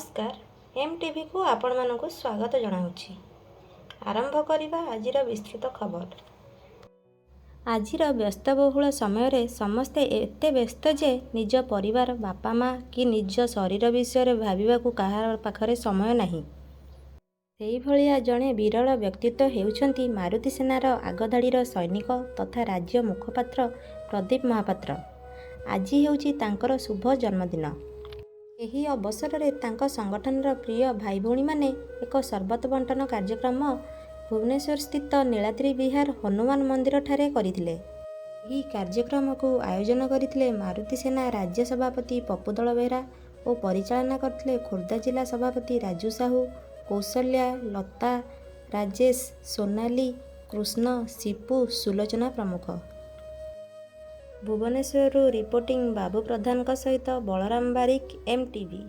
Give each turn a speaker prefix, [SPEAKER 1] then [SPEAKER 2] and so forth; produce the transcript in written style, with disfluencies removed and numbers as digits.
[SPEAKER 1] नमस्कार एमटीवी को आपण मानक स्वागत जनाऊँगी। आरंभ करिबा आजिर विस्तृत खबर। आजिर व्यस्तबहुल समय रे समस्ते एते व्यस्त जे निज परिवार बापा माँ कि निज शरीर विषय भाविबाकू कहार पाखरे समय नाही। सेही भलिया जणे विरल व्यक्तित्व हेउछंती मारुति सेनार आगधाड़ीर सैनिक तथा राज्य मुखपात्र प्रदीप महापात्र। आजि हेउची तांकर शुभ जन्मदिन। एही अवसर रे तांको संगठनर प्रिय भाई भौणी माने एक सरबत बंटन कार्यक्रम भुवनेश्वर स्थित नीलाद्री विहार हनुमान मंदिर ठारे करिथिले। एही कार्यक्रम को आयोजन करिथिले मारुति सेना राज्य सभापति पप्पूदल बेहरा और परिचालना करथिले खोर्धा जिला सभापति राजू साहू, कौशल्या, लता, राजेश, सोनाली, कृष्ण, शिपू, सुलोचना प्रमुख। भुवनेश्वर रिपोर्टिंग बाबू प्रधान सहित बलराम बारिक एमटीवी।